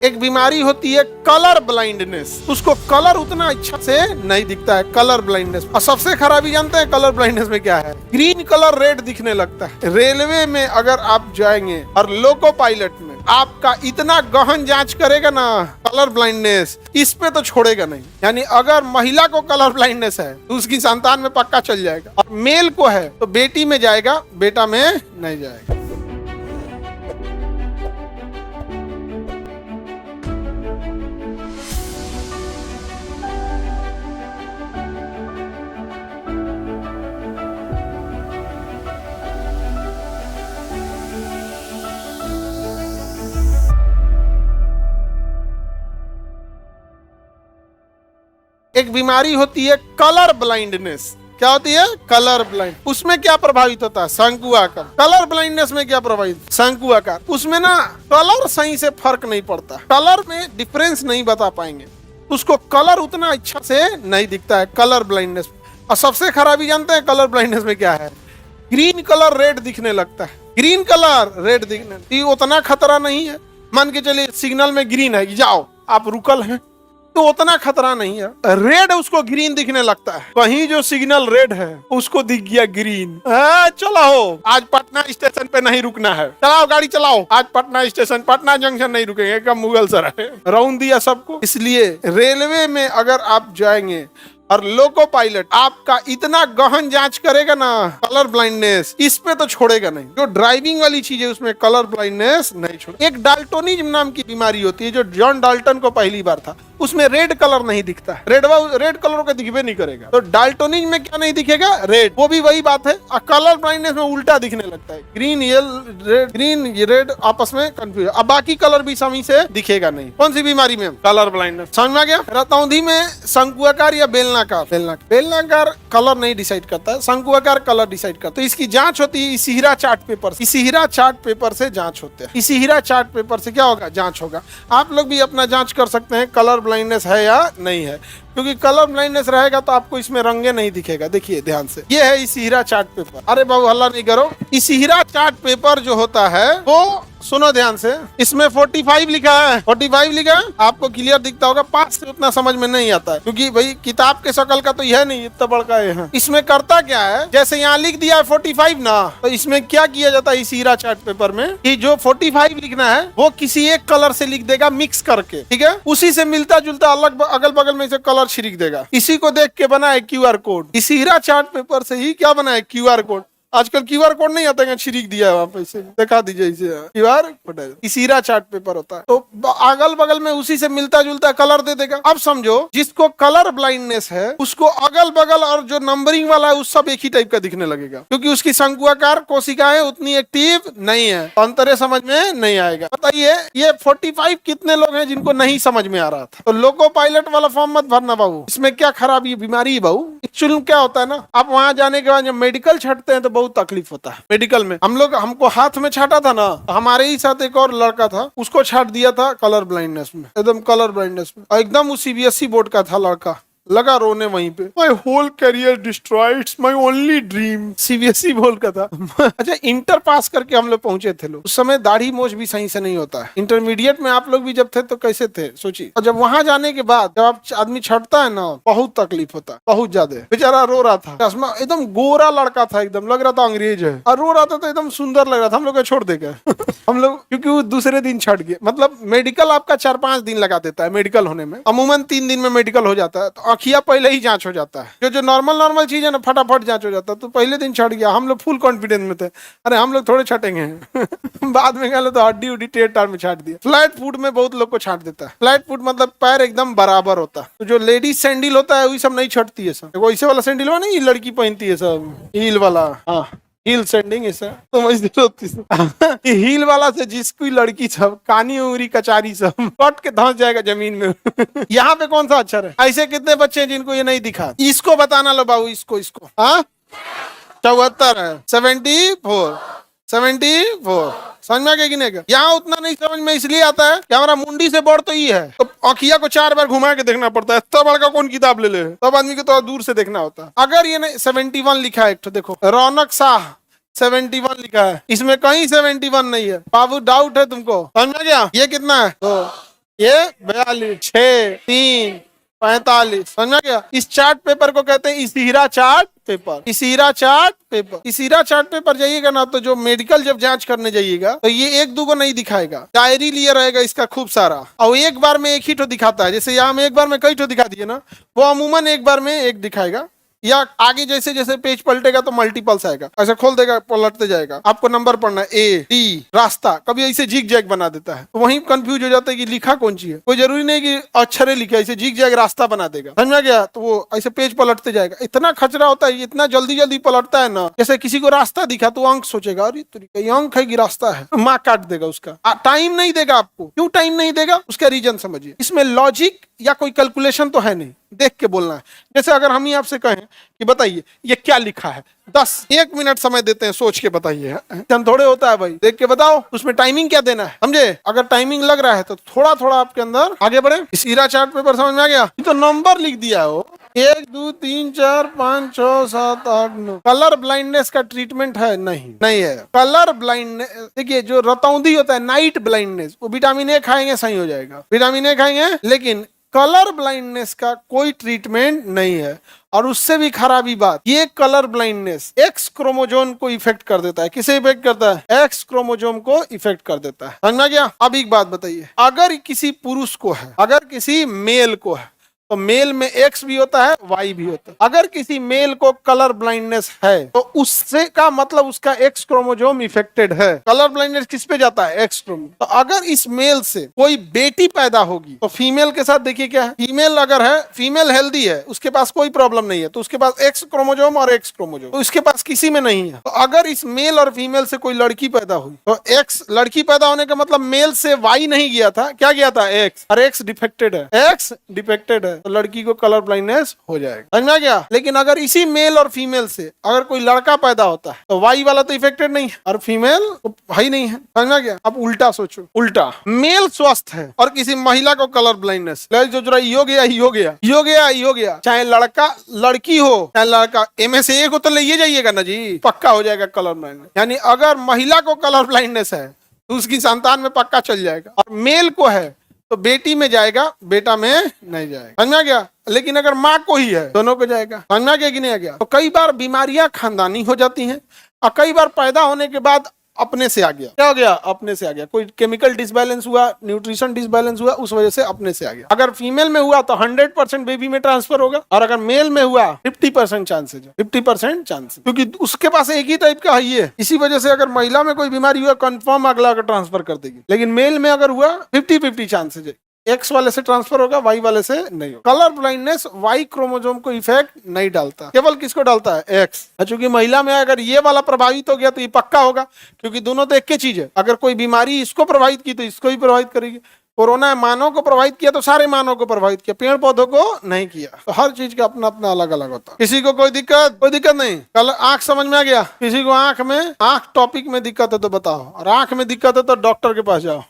एक बीमारी होती है कलर ब्लाइंडनेस। उसको कलर उतना अच्छा से नहीं दिखता है, कलर ब्लाइंडनेस। और सबसे खराबी जानते हैं कलर ब्लाइंडनेस में क्या है? ग्रीन कलर रेड दिखने लगता है। रेलवे में अगर आप जाएंगे और लोको पायलट में आपका इतना गहन जांच करेगा ना कलर ब्लाइंडनेस, इस पे तो छोड़ेगा नहीं। यानी अगर महिला को कलर ब्लाइंडनेस है तो उसकी संतान में पक्का चल जाएगा, और मेल को है तो बेटी में जाएगा, बेटा में नहीं जाएगा। एक बीमारी होती है कलर ब्लाइंडनेस। क्या होती है? Colour blind. उसमें क्या प्रभावित होता है? शंकु आकार। कलर ब्लाइंडनेस में क्या प्रभावित? शंकु आकार। उसमें ना कलर सही से फर्क नहीं पड़ता, कलर में डिफरेंस नहीं बता पाएंगे, उसको कलर उतना अच्छा से नहीं दिखता है, कलर ब्लाइंडनेस। और सबसे खराबी जानते हैं कलर ब्लाइंडनेस में क्या है? ग्रीन कलर रेड दिखने लगता है। ग्रीन कलर रेड दिखने, ये उतना खतरा नहीं है। मान के चलिए सिग्नल में ग्रीन है, जाओ, आप रुकल हैं तो उतना खतरा नहीं है। रेड उसको ग्रीन दिखने लगता है, कहीं जो सिग्नल रेड है उसको दिख गया ग्रीन। चलो आज पटना स्टेशन पे नहीं रुकना है, चलाओ गाड़ी चलाओ, आज पटना स्टेशन, पटना जंक्शन नहीं रुकेंगे, कब मुगल सराय राउंड दिया सबको। इसलिए रेलवे में अगर आप जाएंगे और लोको पायलट आपका इतना गहन जांच करेगा ना कलर ब्लाइंडनेस, इस पे तो छोड़ेगा नहीं। जो ड्राइविंग वाली चीज है उसमें कलर ब्लाइंडनेस नहीं छोड़े। एक डाल्टोनिज्म नाम की बीमारी होती है जो जॉन डाल्टन को पहली बार था, उसमें रेड कलर नहीं दिखता है, रेड कलर का दिखबे नहीं करेगा। तो डाल्टोनिज्म में क्या नहीं दिखेगा? रेड। वो भी वही बात है, कलर ब्लाइंडनेस में उल्टा दिखने लगता है, ग्रीन ग्रीन रेड आपस में कंफ्यूज। अब बाकी कलर भी सही से दिखेगा नहीं। कौन सी बीमारी में? Colour blindness. समझ में आ गया? रतौंधी में शंकुआकार या बेलनाकार कलर नहीं डिसाइड करता है, शंकुआकार कलर डिसाइड करता है। तो इसकी जांच होती है इसिहिरा चार्ट पेपर से। इसिहिरा चार्ट पेपर से जांच होते हैं। इसिहिरा चार्ट पेपर से क्या होगा? जांच होगा। आप लोग भी अपना जांच कर सकते हैं कलर ब्लाइंडनेस है या नहीं है, क्योंकि कलर ब्लाइंडनेस रहेगा तो आपको इसमें रंगे नहीं दिखेगा। देखिए ध्यान से, ये है इसिहिरा चार्ट पेपर। अरे बाबू हल्ला नहीं करो। इसिहिरा चार्ट पेपर जो होता है वो सुनो ध्यान से, इसमें 45 लिखा है, 45 लिखा है, आपको क्लियर दिखता होगा। 5 से उतना समझ में नहीं आता है, क्योंकि भाई किताब के शक्ल का तो यह नहीं, इतना बड़का है। इसमें करता क्या है, जैसे यहाँ लिख दिया है 45 ना, तो इसमें क्या किया जाता है इसिहिरा चार्ट पेपर में कि जो 45 लिखना है वो किसी एक कलर से लिख देगा मिक्स करके, ठीक है? उसी से मिलता जुलता अलग अगल बगल में से कलर छिड़क देगा। इसी को देख के बना है QR कोड। इसिहिरा चार्ट पेपर से ही क्या बना है? QR code. आजकल QR कोड नहीं आता है, छिड़क दिया है वहां पे, इसे दिखा दीजिए, इसे QR कोड है। इसिहिरा चार्ट पेपर होता है, तो अगल बगल में उसी से मिलता जुलता कलर दे देगा। अब समझो जिसको कलर ब्लाइंडनेस है उसको अगल बगल और जो नंबरिंग वाला है उस सब एक ही टाइप का दिखने लगेगा, क्योंकि उसकी शंकुआकार कोशिकाएं उतनी एक्टिव नहीं है, अंतरे समझ में नहीं आएगा। बताइए ये 45 कितने लोग हैं जिनको नहीं समझ में आ रहा था? तो लोको पायलट वाला फॉर्म मत भरना बाबू, इसमें क्या खराबी बीमारी है बाबू। एक्चुअली क्या होता है ना, आप वहां जाने के बाद जब मेडिकल छाटते हैं तो बहुत तकलीफ होता है। मेडिकल में हमको हाथ में छाटा था ना, हमारे ही साथ एक और लड़का था, उसको छाट दिया था कलर ब्लाइंडनेस में, एकदम कलर ब्लाइंडनेस में, एकदम वो CBSE बोर्ड का था लड़का, लगा रोने वहीं पे। My whole career destroyed, my only dream. CBSE board का था। अच्छा, इंटर पास करके हम लोग पहुंचे थे लोग। उस समय दाढ़ी मोछ भी सही से नहीं होता है। इंटरमीडिएट में आप लोग भी जब थे तो कैसे थे सोचिए। और जब वहां जाने के बाद जब आप आदमी छटता है ना, बहुत तकलीफ होता है, बहुत ज्यादा। बेचारा रो रहा था, चश्मा, एकदम गोरा लड़का था, एकदम लग रहा था अंग्रेज है, और रो रहा था तो एकदम सुंदर लग रहा था। हम लोग छोड़ देगा हम लोग, क्योंकि वो दूसरे दिन छट गए। मतलब मेडिकल आपका 4-5 दिन लगा देता है मेडिकल होने में, अमूमन 3 दिन में मेडिकल हो जाता है। तो अखिया पहले ही जांच हो जाता है, जो नॉर्मल चीज है ना फटाफट जांच हो जाता है। तो पहले दिन छट गया, हम लोग फुल कॉन्फिडेंस में थे, अरे हम लोग थोड़े छटेंगे बाद में गए तो हड्डी उड्डी टेढ़ टाढ़ में छाट दिया। फ्लैट फुट में बहुत लोग को छाट देता है। फ्लैट फुट मतलब पैर एकदम बराबर होता है। तो जो लेडीज सैंडल होता है वही सब नहीं छटती है सब। वैसे वाला सैंडल हुआ नहीं, लड़की पहनती है सब, हील वाला, हाँ हील सैंडिंग ऐसा तो होती हील वाला से जिसकी लड़की सब कानी उंगली कचारी सब कट के धंस जाएगा जमीन में यहाँ पे कौन सा अक्षर है? ऐसे कितने बच्चे हैं जिनको ये नहीं दिखा? इसको बताना लो बाबू, इसको 74 है, 74 समझ में आ गया कि नहीं? यहाँ उतना नहीं समझ में इसलिए आता है कि हमारा मुंडी से बड़ तो ये है, तो अखिया को 4 बार घुमा के देखना पड़ता है, तब बड़का कौन किताब ले ले, तब आदमी को तो दूर से देखना होता है। अगर ये नहीं 71 लिखा है, एक तो देखो रौनक शाह 71 लिखा है, इसमें कहीं 71 नहीं है बाबू, डाउट है तुमको, समझ में गया? ये कितना है? तो ये 42, 6, 3, 45, समझ में गया। इस चार्ट पेपर को कहते हैं इसीरा चार्ट पेपर। इसीरा चार्ट पेपर, इसीरा चार्ट पेपर जाइएगा ना तो जो मेडिकल जब जांच करने जाइएगा तो ये एक दो को नहीं दिखाएगा, डायरी लिए रहेगा इसका खूब सारा, और एक बार में एक ही ठो दिखाता है। जैसे यहाँ में एक बार में कई ठो दिखा दिए ना, वो अमूमन एक बार में एक दिखाएगा, या आगे जैसे जैसे पेज पलटेगा तो मल्टीपल्स आएगा, ऐसे खोल देगा पलटते जाएगा, आपको नंबर पढ़ना है A D, रास्ता कभी ऐसे जिग जैग बना देता है, तो वहीं कंफ्यूज हो जाता है कि लिखा कौन सी है। कोई जरूरी नहीं कि अक्षरे लिखे, ऐसे जिग जैग रास्ता बना देगा, समझ में गया। तो वो ऐसे पेज पलटते जाएगा, इतना खचरा होता है, इतना जल्दी जल्दी पलटता है ना। जैसे किसी को रास्ता दिखा तो अंक सोचेगा, अरे तो ये अंक है कि रास्ता है, माँ काट देगा उसका, टाइम नहीं देगा आपको। क्यों टाइम नहीं देगा, उसका रीजन समझिए। इसमें लॉजिक या कोई कैलकुलेशन तो है नहीं, देख के बोलना है। जैसे अगर हम ही आपसे कहें कि बताइए ये क्या लिखा है, 1 मिनट समय देते हैं, सोच के बताइए, थोड़े होता है भाई, देख के बताओ, उसमें टाइमिंग क्या देना है, समझे। अगर टाइमिंग लग रहा है तो थोड़ा थोड़ा आपके अंदर आगे बढ़े। इसीरा चार्ट पेपर समझ में आ गया। तो नंबर लिख दिया हो 1 2 3 4 5 6 7 8 9। कलर ब्लाइंडनेस का ट्रीटमेंट है? नहीं, नहीं है। कलर ब्लाइंडनेस देखिए, जो रतौंधी होता है नाइट ब्लाइंडनेस, वो विटामिन ए खाएंगे सही हो जाएगा, विटामिन ए खाएंगे, लेकिन कलर ब्लाइंडनेस का कोई ट्रीटमेंट नहीं है। और उससे भी खराबी बात, ये कलर ब्लाइंडनेस एक्स क्रोमोजोम को इफेक्ट कर देता है। किसे इफेक्ट करता है? एक्स क्रोमोजोम को इफेक्ट कर देता है, समझ में गया। अब एक बात बताइए, अगर किसी पुरुष को है, अगर किसी मेल को है, तो मेल में एक्स भी होता है, वाई भी होता है। अगर किसी मेल को कलर ब्लाइंडनेस है तो उससे का मतलब उसका एक्स क्रोमोजोम इफेक्टेड है। कलर ब्लाइंडनेस किस पे जाता है? X chromosome. तो अगर इस मेल से कोई बेटी पैदा होगी तो फीमेल के साथ देखिए क्या है, फीमेल अगर है, फीमेल हेल्दी है, उसके पास कोई प्रॉब्लम नहीं है, तो उसके पास एक्स क्रोमोजोम और एक्स क्रोमोजोम, तो उसके पास किसी में नहीं है। तो अगर इस मेल और फीमेल से कोई लड़की पैदा हुई तो एक्स, लड़की पैदा होने का मतलब मेल से वाई नहीं गया था, क्या गया था? एक्स, और एक्स डिफेक्टेड है, एक्स डिफेक्टेड है, तो लड़की को कलर ब्लाइंडनेस हो जाएगा, समझ में गया। लेकिन अगर इसी मेल और फीमेल से अगर कोई लड़का पैदा होता है तो वाई वाला तो इफेक्टेड नहीं है और फीमेल है ही नहीं है, समझ में गया। अब उल्टा सोचो, उल्टा मेल स्वस्थ है और किसी महिला को कलर ब्लाइंडनेस, जो हो गया ही हो गया, हो गया ही हो गया, चाहे लड़का लड़की हो चाहे लड़का, में से एक को तो ले जाइएगा ना जी, पक्का हो जाएगा कलर ब्लाइंडनेस। यानी अगर महिला को कलर ब्लाइंडनेस है तो उसकी संतान में पक्का चल जाएगा, और मेल को है तो बेटी में जाएगा, बेटा में नहीं जाएगा, समझ में गया। लेकिन अगर माँ को ही है, दोनों को जाएगा, समझ में गया कि नहीं आ गया। तो कई बार बीमारियां खानदानी हो जाती हैं, और कई बार पैदा होने के बाद अपने से आ गया। क्या हो गया? अपने से आ गया। कोई केमिकल डिसबैलेंस हुआ, न्यूट्रिशन डिसबैलेंस हुआ, उस वजह से अपने से आ गया। अगर फीमेल में हुआ तो 100% बेबी में ट्रांसफर होगा, और अगर मेल में हुआ 50% चांसेज है, 50% चांसेज, क्योंकि उसके पास एक ही टाइप का है ये। इसी वजह से अगर महिला में कोई बीमारी हुआ कंफर्म अगला ट्रांसफर कर देगी, लेकिन मेल में अगर हुआ 50-50 चांसेज है, एक्स वाले से ट्रांसफर होगा, वाई वाले से नहीं होगा। कलर ब्लाइंडनेस वाई क्रोमोसोम को इफेक्ट नहीं डालता, केवल किसको डालता है? एक्स। चूंकि महिला में अगर ये वाला प्रभावित हो गया तो ये पक्का होगा, क्योंकि दोनों तो एक ही चीज है। अगर कोई बीमारी इसको प्रभावित की तो इसको ही प्रभावित करेगी। कोरोना मानव को प्रभावित किया तो सारे मानव को प्रभावित किया, पेड़ पौधों को नहीं किया। तो हर चीज का अपना अपना अलग अलग होता है। किसी को कोई दिक्कत नहीं। कल आंख समझ में आ गया, किसी को आंख टॉपिक में दिक्कत है तो बताओ, और आंख में दिक्कत है तो डॉक्टर के पास जाओ।